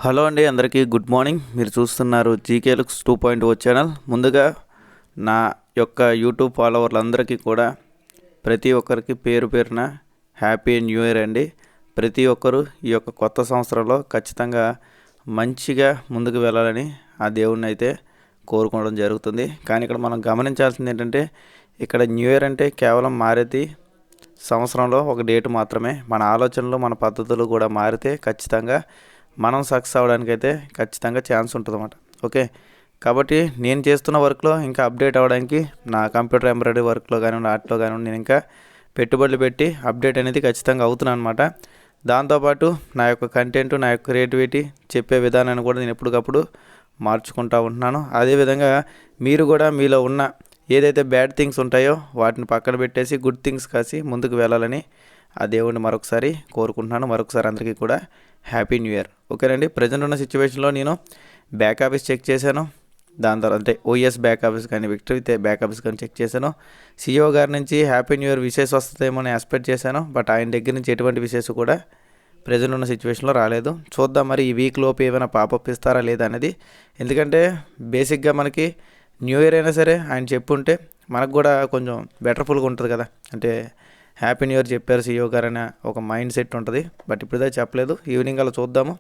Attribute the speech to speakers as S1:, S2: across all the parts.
S1: Hello అండి, అందరికీ good morning. మీరు చూస్తున్నారు జీకే లుక్స్ 2.0 ఛానల్. ముందుగా నా యొక్క యూట్యూబ్ ఫాలోవర్లందరికీ కూడా ప్రతి ఒక్కరికి పేరు పేరున హ్యాపీ న్యూ ఇయర్ అండి. ప్రతి ఒక్కరూ ఈ యొక్క కొత్త సంవత్సరంలో ఖచ్చితంగా మంచిగా ముందుకు వెళ్ళాలని ఆ దేవుణ్ణి అయితే కోరుకోవడం జరుగుతుంది. కానీ ఇక్కడ మనం గమనించాల్సింది ఏంటంటే, ఇక్కడ న్యూ ఇయర్ అంటే కేవలం మారేది సంవత్సరంలో ఒక డేట్ మాత్రమే. మన ఆలోచనలు, మన పద్ధతులు కూడా మారితే ఖచ్చితంగా మనం సక్సెస్ అవ్వడానికైతే ఖచ్చితంగా ఛాన్స్ ఉంటుంది అన్నమాట. ఓకే, కాబట్టి నేను చేస్తున్న వర్క్లో ఇంకా అప్డేట్ అవ్వడానికి నా కంప్యూటర్ ఎంబ్రాయిడరీ వర్క్లో కానివ్వండి, ఆర్ట్లో కానివ్వండి, నేను ఇంకా పెట్టుబడులు పెట్టి అప్డేట్ అనేది ఖచ్చితంగా అవుతున్నాను అనమాట. దాంతోపాటు నా యొక్క కంటెంట్, నా యొక్క క్రియేటివిటీ, చెప్పే విధానాన్ని కూడా నేను ఎప్పటికప్పుడు మార్చుకుంటూ ఉంటున్నాను. అదేవిధంగా మీరు కూడా మీలో ఉన్న ఏదైతే బ్యాడ్ థింగ్స్ ఉంటాయో వాటిని పక్కన పెట్టేసి గుడ్ థింగ్స్ కాసి ముందుకు వెళ్ళాలని ఆ దేవుడిని మరొకసారి కోరుకుంటున్నాను. మరొకసారి అందరికీ కూడా హ్యాపీ న్యూ ఇయర్. ఓకేనండి. ప్రజెంట్ ఉన్న సిచ్యువేషన్లో నేను బ్యాక్ ఆఫీస్ చెక్ చేశాను. దాని తర్వాత అంటే ఓఎస్ బ్యాక్ ఆఫీస్ కానీ, విక్టరీ బ్యాక్ ఆఫీస్ కానీ చెక్ చేశాను. సిఇఓ గారి నుంచి హ్యాపీ న్యూ ఇయర్ విషెస్ వస్తుందేమో అని ఎక్స్పెక్ట్ చేశాను. బట్ ఆయన దగ్గర నుంచి ఎటువంటి విషెస్ కూడా ప్రజెంట్ ఉన్న సిచ్యువేషన్లో రాలేదు. చూద్దాం మరి ఈ వీక్ లోపు ఏమైనా పాపప్ ఇస్తారా లేదా అనేది. ఎందుకంటే బేసిక్గా మనకి న్యూ ఇయర్ అయినా సరే ఆయన చెప్పుంటే మనకు కూడా కొంచెం బెటర్ఫుల్గా ఉంటుంది కదా. అంటే హ్యాపీ న్యూ ఇయర్ చెప్పారు సిఇఓ గారు అనే ఒక మైండ్ సెట్ ఉంటుంది. బట్ ఇప్పుడుదే చెప్పలేదు. ఈవినింగ్ అలా చూద్దాము.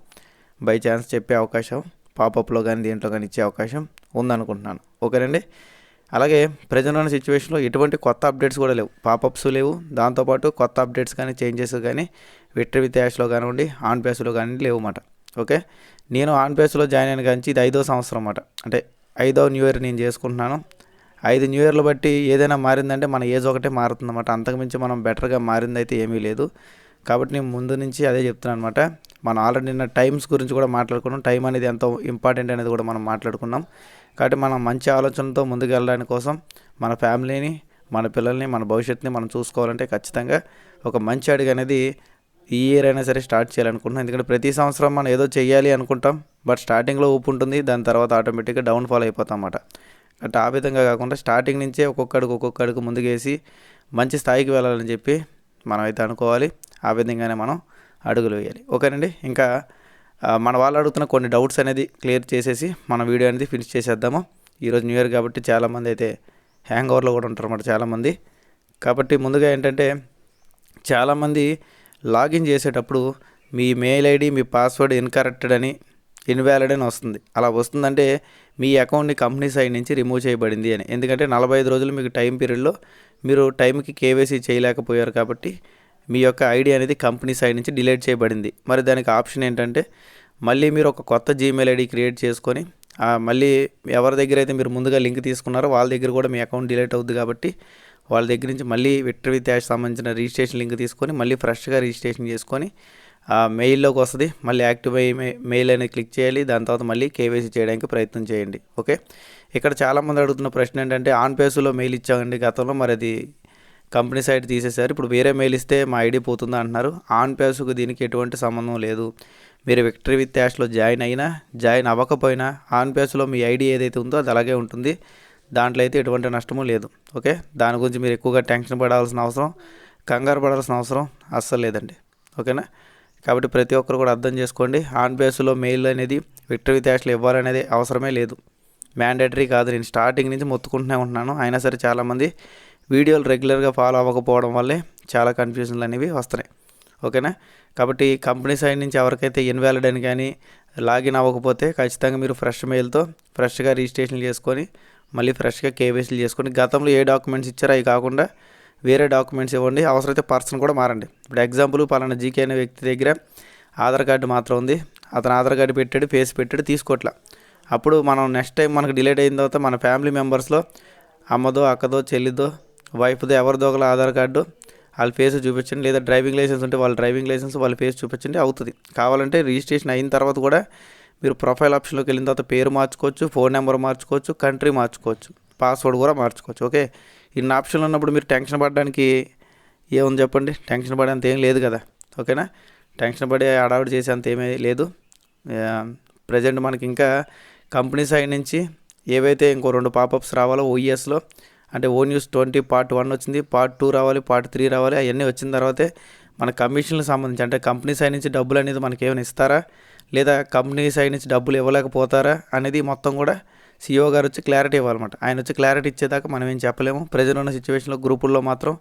S1: బై ఛాన్స్ చెప్పే అవకాశం పాపప్లో కానీ దేంట్లో కానీ ఇచ్చే అవకాశం ఉందనుకుంటున్నాను. ఓకేనండి. అలాగే ప్రజెంట్ ఉన్న సిచ్యువేషన్లో ఎటువంటి కొత్త అప్డేట్స్ కూడా లేవు, పాపప్స్ లేవు. దాంతోపాటు కొత్త అప్డేట్స్ కానీ, చేంజెస్ కానీ విక్టరీ విత్ యాష్లో కానివ్వండి, ఆన్ పేస్లో కానీ లేవు అన్నమాట. ఓకే, నేను ఆన్ పేస్లో జాయిన్ అయిన కానీ ఇది 5వ సంవత్సరం అన్నమాట. అంటే 5వ న్యూ ఇయర్ నేను చేసుకుంటున్నాను. 5 న్యూ ఇయర్లు బట్టి ఏదైనా మారిందంటే మన ఏజ్ ఒకటే మారుతుందన్నమాట. అంతకుమించి మనం బెటర్గా మారిందైతే ఏమీ లేదు. కాబట్టి నేను ముందు నుంచి అదే చెప్తున్నాను అనమాట. మనం ఆల్రెడీ నిన్న టైమ్స్ గురించి కూడా మాట్లాడుకున్నాం. టైం అనేది ఎంతో ఇంపార్టెంట్ అనేది కూడా మనం మాట్లాడుకున్నాం. కాబట్టి మనం మంచి ఆలోచనతో ముందుకు వెళ్ళడానికి కోసం మన ఫ్యామిలీని, మన పిల్లల్ని, మన భవిష్యత్తుని మనం చూసుకోవాలంటే ఖచ్చితంగా ఒక మంచి అడుగు అనేది ఈ ఇయర్ అయినా సరే స్టార్ట్ చేయాలనుకుంటున్నాం. ఎందుకంటే ప్రతి సంవత్సరం మనం ఏదో చేయాలి అనుకుంటాం. బట్ స్టార్టింగ్లో ఊపు ఉంటుంది, దాని తర్వాత ఆటోమేటిక్గా డౌన్ఫాల్ అయిపోతాం అన్నమాట. అంటే ఆ విధంగా కాకుండా స్టార్టింగ్ నుంచే ఒక్కొక్క అడుగు ముందుకేసి మంచి స్థాయికి వెళ్ళాలని చెప్పి మనం అయితే అనుకోవాలి. ఆ విధంగానే మనం అడుగులు వేయాలి. ఓకేనండి. ఇంకా మన వాళ్ళు అడుగుతున్న కొన్ని డౌట్స్ అనేది క్లియర్ చేసేసి మన వీడియో అనేది ఫినిష్ చేసేద్దాము. ఈరోజు న్యూ ఇయర్ కాబట్టి చాలామంది అయితే హ్యాంగ్ ఓవర్లో కూడా ఉంటారు అన్నమాట చాలామంది. కాబట్టి ముందుగా ఏంటంటే, చాలామంది లాగిన్ చేసేటప్పుడు మీ మెయిల్ ఐడి, మీ పాస్వర్డ్ ఇన్కరెక్టెడ్ అని, ఇన్వాలిడ్ అని వస్తుంది. అలా వస్తుందంటే మీ అకౌంట్ని కంపెనీ సైడ్ నుంచి రిమూవ్ చేయబడింది అని. ఎందుకంటే 45 రోజులు మీకు టైం పీరియడ్లో మీరు టైంకి కేవైసీ చేయలేకపోయారు కాబట్టి మీ యొక్క ఐడి అనేది కంపెనీ సైడ్ నుంచి డిలీట్ చేయబడింది. మరి దానికి ఆప్షన్ ఏంటంటే, మళ్ళీ మీరు ఒక కొత్త జీమెయిల్ ఐడి క్రియేట్ చేసుకొని మళ్ళీ ఎవరి దగ్గర అయితే మీరు ముందుగా లింక్ తీసుకున్నారో వాళ్ళ దగ్గర కూడా మీ అకౌంట్ డిలీట్ అవుద్ది. కాబట్టి వాళ్ళ దగ్గర నుంచి మళ్ళీ విక్టరీ విత్ యాష్ సంబంధించిన రిజిస్ట్రేషన్ లింక్ తీసుకొని మళ్ళీ ఫ్రెష్గా రిజిస్ట్రేషన్ చేసుకొని మెయిల్లోకి వస్తుంది. మళ్ళీ యాక్టివ్ అయ్యి మెయిల్ అనేది క్లిక్ చేయాలి. దాని తర్వాత మళ్ళీ కేవైసీ చేయడానికి ప్రయత్నం చేయండి. ఓకే, ఇక్కడ చాలామంది అడుగుతున్న ప్రశ్న ఏంటంటే, ఆన్ పేస్లో మెయిల్ ఇచ్చామండి గతంలో, మరి అది కంపెనీ సైడ్ తీసేశారు, ఇప్పుడు వేరే మెయిల్ ఇస్తే మా ఐడి పోతుందా అంటున్నారు. ఆన్ పేస్కు దీనికి ఎటువంటి సంబంధం లేదు. మీరు విక్టరీ విత్ యాష్లో జాయిన్ అవ్వకపోయినా ఆన్ పేస్లో మీ ఐడి ఏదైతే ఉందో అది అలాగే ఉంటుంది. దాంట్లో అయితే ఎటువంటి నష్టము లేదు. ఓకే, దాని గురించి మీరు ఎక్కువగా టెన్షన్ పడాల్సిన అవసరం, కంగారు పడాల్సిన అవసరం అస్సలు లేదండి. ఓకేనా. కాబట్టి ప్రతి ఒక్కరు కూడా అర్థం చేసుకోండి. ఆన్ బేస్లో మెయిల్ అనేది విక్టరీ విత్ యాష్లో ఇవ్వాలనేది అవసరమే లేదు, మ్యాండేటరీ కాదు. నేను స్టార్టింగ్ నుంచి మొత్తుకుంటూనే ఉంటున్నాను. అయినా సరే చాలామంది వీడియోలు రెగ్యులర్గా ఫాలో అవ్వకపోవడం వల్లే చాలా కన్ఫ్యూజన్లు అనేవి వస్తున్నాయి. ఓకేనా. కాబట్టి కంపెనీ సైడ్ నుంచి ఎవరికైతే ఇన్వాలిడ్ అని కానీ లాగిన్ అవ్వకపోతే ఖచ్చితంగా మీరు ఫ్రెష్ మెయిల్తో ఫ్రెష్గా రిజిస్ట్రేషన్ చేసుకొని మళ్ళీ ఫ్రెష్గా కేవైసీలు చేసుకొని గతంలో ఏ డాక్యుమెంట్స్ ఇచ్చారో అవి కాకుండా వేరే డాక్యుమెంట్స్ ఇవ్వండి. అవసరమైతే పర్సన్ కూడా మారండి. ఇప్పుడు ఎగ్జాంపుల్ పలానా జీకే అనే వ్యక్తి దగ్గర ఆధార్ కార్డు మాత్రం ఉంది. అతను ఆధార్ కార్డు పెట్టాడు, ఫేస్ పెట్టాడు, తీసుకోవట్లా. అప్పుడు మనం నెక్స్ట్ టైం మనకు డిలీట్ అయిన తర్వాత మన ఫ్యామిలీ మెంబర్స్లో అమ్మదో, అక్కదో, చెల్లిదో, వైఫ్దో ఎవరిదో ఒకల ఆధార్ కార్డు వాళ్ళ ఫేస్ చూపించండి. లేదా డ్రైవింగ్ లైసెన్స్ ఉంటే వాళ్ళ డ్రైవింగ్ లైసెన్స్ వాళ్ళ ఫేస్ చూపించండి, అవుతుంది. కావాలంటే రిజిస్ట్రేషన్ అయిన తర్వాత కూడా మీరు ప్రొఫైల్ ఆప్షన్లోకి వెళ్ళిన తర్వాత పేరు మార్చుకోవచ్చు, ఫోన్ నెంబర్ మార్చుకోవచ్చు, కంట్రీ మార్చుకోవచ్చు, పాస్వర్డ్ కూడా మార్చుకోవచ్చు. ఓకే, ఇన్ని ఆప్షన్లు ఉన్నప్పుడు మీరు టెన్షన్ పడడానికి ఏముంది చెప్పండి. టెన్షన్ పడేంత ఏం లేదు కదా. ఓకేనా. టెన్షన్ పడే హడావిడి చేసేంత ఏమీ లేదు. ప్రజెంట్ మనకి ఇంకా కంపెనీ సైడ్ నుంచి ఏవైతే ఇంకో 2 పాపప్స్ రావాలో ఓఈఎస్లో, అంటే ఓ న్యూస్ 20 పార్ట్ 1 వచ్చింది, పార్ట్ 2 రావాలి, పార్ట్ 3 రావాలి. అవన్నీ వచ్చిన తర్వాతే మన కమిషన్లకు సంబంధించి అంటే కంపెనీ సైడ్ నుంచి డబ్బులు అనేది మనకి ఏమైనా ఇస్తారా లేదా కంపెనీ సైడ్ నుంచి డబ్బులు ఇవ్వలేకపోతారా అనేది మొత్తం కూడా CEO గారు వచ్చి క్లారిటీ ఇవ్వాలన్నమాట. ఆయన వచ్చి క్లారిటీ ఇచ్చేదాకా మనం ఏం చెప్పలేము. ప్రజెంట్ ఉన్న సిచ్యువేషన్లో గ్రూపుల్లో మాత్రం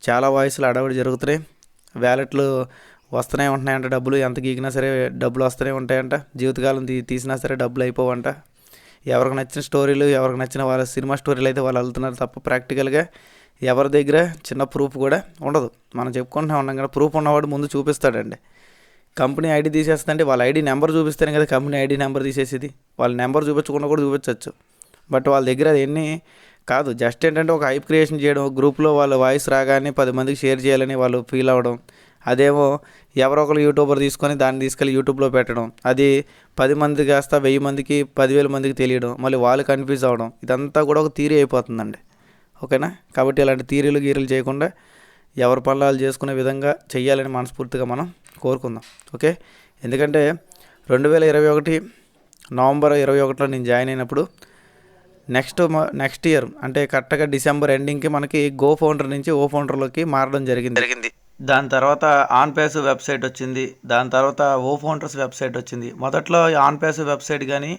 S1: చాలా వాయిస్లు అడవిడి జరుగుతున్నాయి. వ్యాలెట్లు వస్తూనే ఉంటున్నాయంట, డబ్బులు ఎంత గీకినా సరే డబ్బులు వస్తూనే ఉంటాయంట, జీవితకాలం తీసినా సరే డబ్బులు అయిపోవంట. ఎవరికి నచ్చిన స్టోరీలు, ఎవరికి నచ్చిన వాళ్ళ సినిమా స్టోరీలు అయితే వాళ్ళు వెళ్తున్నారు తప్ప ప్రాక్టికల్గా ఎవరి దగ్గర చిన్న ప్రూఫ్ కూడా ఉండదు. మనం చెప్పుకుంటూ ఉన్నాం కదా, ప్రూఫ్ ఉన్నవాడు ముందు చూపిస్తాడండి. కంపెనీ ఐడి తీసేస్తుందంటే వాళ్ళ ఐడి నెంబర్ చూపిస్తేనే కదా కంపెనీ ఐడి నెంబర్ తీసేసేది. వాళ్ళ నెంబర్ చూపించకుండా కూడా చూపించవచ్చు. బట్ వాళ్ళ దగ్గర అది ఎన్ని కాదు, జస్ట్ ఏంటంటే ఒక హైప్ క్రియేషన్ చేయడం, గ్రూప్లో వాళ్ళ వాయిస్ రాగానే 10 మందికి షేర్ చేయాలని వాళ్ళు ఫీల్ అవ్వడం. అదేమో ఎవరో ఒకరు యూట్యూబర్ తీసుకొని దాన్ని తీసుకెళ్ళి యూట్యూబ్లో పెట్టడం, అది 10 మందికి కాస్త 1000 మందికి 10,000 మందికి తెలియడం, మళ్ళీ వాళ్ళు కన్ఫ్యూజ్ అవ్వడం, ఇదంతా కూడా ఒక థియరీ అయిపోతుందండి. ఓకేనా? కాబట్టి ఇలాంటి థియరీలు గీరీలు చేయకుండా ఎవరి పనులు చేసుకునే విధంగా చెయ్యాలని మనస్ఫూర్తిగా మనం కోరుకుందాం. ఓకే, ఎందుకంటే 2021 నవంబర్ 21లో నేను జాయిన్ అయినప్పుడు నెక్స్ట్ ఇయర్ అంటే కరెక్ట్గా డిసెంబర్ ఎండింగ్కి మనకి గో ఫౌండర్ నుంచి ఓ ఫౌండర్లోకి మారడం జరిగింది. దాని తర్వాత ఆన్ ప్యాసివ్ వెబ్సైట్ వచ్చింది, దాని తర్వాత ఓ ఫౌండర్స్ వెబ్సైట్ వచ్చింది. మొదట్లో ఆన్ ప్యాసివ్ వెబ్సైట్ కానీ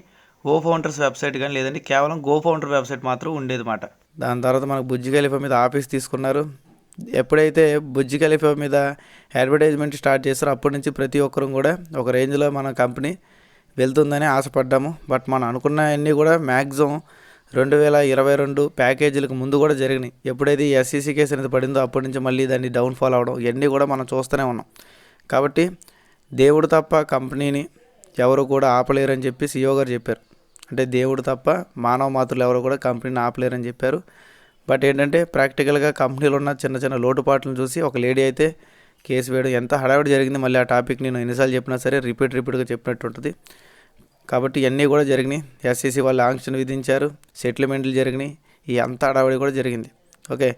S1: ఓ ఫౌండర్స్ వెబ్సైట్ కానీ లేదండి, కేవలం గో ఫౌండర్ వెబ్సైట్ మాత్రం ఉండేది మాట. దాని తర్వాత మనకు బుర్జ్ ఖలీఫా మీద ఆఫీస్ తీసుకున్నారు. ఎప్పుడైతే బుర్జ్ ఖలీఫా మీద అడ్వర్టైజ్మెంట్ స్టార్ట్ చేస్తారో అప్పటి నుంచి ప్రతి ఒక్కరూ కూడా ఒక రేంజ్లో మన కంపెనీ వెళ్తుందని ఆశపడ్డాము. బట్ మనం అనుకున్నవన్నీ కూడా మ్యాక్సిమం 2022 ప్యాకేజీలకు ముందు కూడా జరిగినాయి. ఎప్పుడైతే ఈ SEC కేసు అనేది పడిందో అప్పటి నుంచి మళ్ళీ దాన్ని డౌన్ఫాల్ అవ్వడం ఇవన్నీ కూడా మనం చూస్తూనే ఉన్నాం. కాబట్టి దేవుడు తప్ప కంపెనీని ఎవరు కూడా ఆపలేరని చెప్పి CEO గారు చెప్పారు. అంటే దేవుడు తప్ప మానవ మాతృలు ఎవరు కూడా కంపెనీని ఆపలేరని చెప్పారు. బట్ ఏంటంటే ప్రాక్టికల్గా కంపెనీలో ఉన్న చిన్న చిన్న లోటుపాట్లను చూసి ఒక లేడీ అయితే కేసు వేయడం ఎంత హడావిడి జరిగింది. మళ్ళీ ఆ టాపిక్ నేను ఎన్నిసార్లు చెప్పినా సరే రిపీట్గా చెప్పినట్టు ఉంటుంది. కాబట్టి ఇవన్నీ కూడా జరిగినాయి. SEC వాళ్ళు ఆంక్షన్ విధించారు, సెటిల్మెంట్లు జరిగినాయి, ఈ అంత హడావిడి కూడా జరిగింది. ఓకే,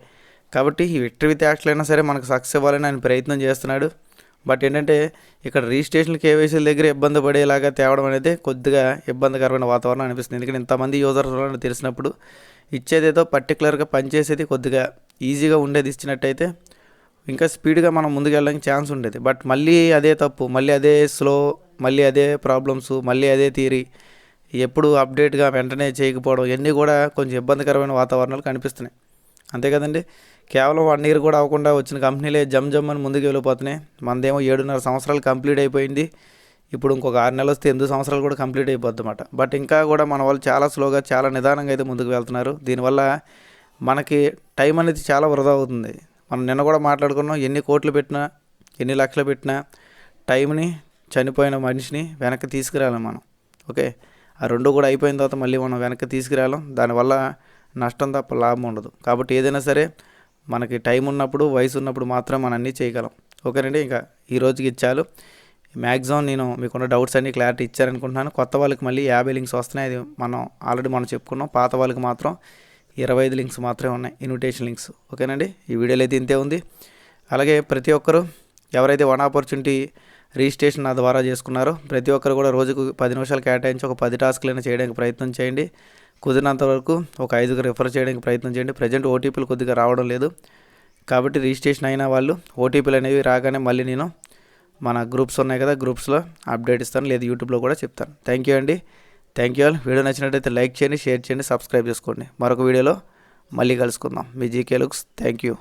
S1: కాబట్టి ఈ విక్టరీ విత్ యాక్షన్ అయినా సరే మనకు సక్సెస్ ఇవ్వాలని ఆయన ప్రయత్నం చేస్తున్నాడు. బట్ ఏంటంటే ఇక్కడ రిజిస్ట్రేషన్ KYCల దగ్గర ఇబ్బంది పడేలాగా తేవడం అనేది కొద్దిగా ఇబ్బందికరమైన వాతావరణం అనిపిస్తుంది. ఎందుకంటే ఇంతమంది యూజర్స్ తెలిసినప్పుడు ఇచ్చేదేదో పర్టికులర్గా పనిచేసేది కొద్దిగా ఈజీగా ఉండేది ఇచ్చినట్టయితే ఇంకా స్పీడ్గా మనం ముందుకు వెళ్ళడానికి ఛాన్స్ ఉండేది. బట్ మళ్ళీ అదే తప్పు, మళ్ళీ అదే స్లో, మళ్ళీ అదే ప్రాబ్లమ్స్, మళ్ళీ అదే థియరీ, ఎప్పుడు అప్డేట్గా వెంటనే చేయకపోవడం, ఇవన్నీ కూడా కొంచెం ఇబ్బందికరమైన వాతావరణాలు కనిపిస్తున్నాయి. అంతే కదండి, కేవలం 1 ఇయర్ కూడా అవ్వకుండా వచ్చిన కంపెనీలే జమ్ అని ముందుకు వెళ్ళిపోతున్నాయి. మనదేమో 7.5 సంవత్సరాలు కంప్లీట్ అయిపోయింది. ఇప్పుడు ఇంకొక 6 నెలలు వస్తే 8 సంవత్సరాలు కూడా కంప్లీట్ అయిపోద్ది అన్నమాట. బట్ ఇంకా కూడా మన వాళ్ళు చాలా స్లోగా చాలా నిదానంగా అయితే ముందుకు వెళ్తున్నారు. దీనివల్ల మనకి టైం అనేది చాలా వృధా అవుతుంది. మనం నిన్న కూడా మాట్లాడుకున్నాం, ఎన్ని కోట్లు పెట్టినా ఎన్ని లక్షలు పెట్టినా టైంని చనిపోయిన మనిషిని వెనక్కి తీసుకురాలేం మనం. ఓకే, ఆ రెండు కూడా అయిపోయిన తర్వాత మళ్ళీ మనం వెనక్కి తీసుకురాలేం. దానివల్ల నష్టం తప్ప లాభం ఉండదు. కాబట్టి ఏదైనా సరే మనకి టైం ఉన్నప్పుడు, వయసు ఉన్నప్పుడు మాత్రం మనం అన్నీ చేయగలం. ఓకేనండి, ఇంకా ఈ రోజుకి ఇచ్చాలు. మ్యాక్సిమం నేను మీకున్న డౌట్స్ అన్నీ క్లారిటీ ఇచ్చారనుకుంటున్నాను. కొత్త వాళ్ళకి మళ్ళీ 50 లింక్స్ వస్తున్నాయి. అది ఆల్రెడీ మనం చెప్పుకున్నాం. పాత వాళ్ళకి మాత్రం 25 లింక్స్ మాత్రమే ఉన్నాయి, ఇన్విటేషన్ లింక్స్. ఓకేనండి, ఈ వీడియోలో అయితే ఇంతే ఉంది. అలాగే ప్రతి ఒక్కరు ఎవరైతే వన్ ఆపర్చునిటీ రిజిస్ట్రేషన్ నా ద్వారా చేసుకున్నారో ప్రతి ఒక్కరు కూడా రోజుకు 10 నిమిషాలు కేటాయించి ఒక 10 టాస్క్లైనా చేయడానికి ప్రయత్నం చేయండి. కుదిరినంత వరకు ఒక 5కి రిఫర్ చేయడానికి ప్రయత్నం చేయండి. ప్రజెంట్ ఓటీపీలు కొద్దిగా రావడం లేదు. కాబట్టి రిజిస్ట్రేషన్ అయిన వాళ్ళు ఓటీపీలు అనేవి రాగానే మళ్ళీ నేను మన గ్రూప్స్ ఉన్నాయి కదా, గ్రూప్స్లో అప్డేట్ ఇస్తాను, లేదా యూట్యూబ్లో కూడా చెప్తాను. థ్యాంక్ యూ అండి. Thank you all. వీడియో నచ్చినట్టయితే లైక్ చేయండి, షేర్ చేయండి, సబ్స్క్రైబ్ చేసుకోండి. మరొక వీడియోలో మళ్ళీ కలుసుకుందాం. మీ జీకే లుక్స్. Thank you.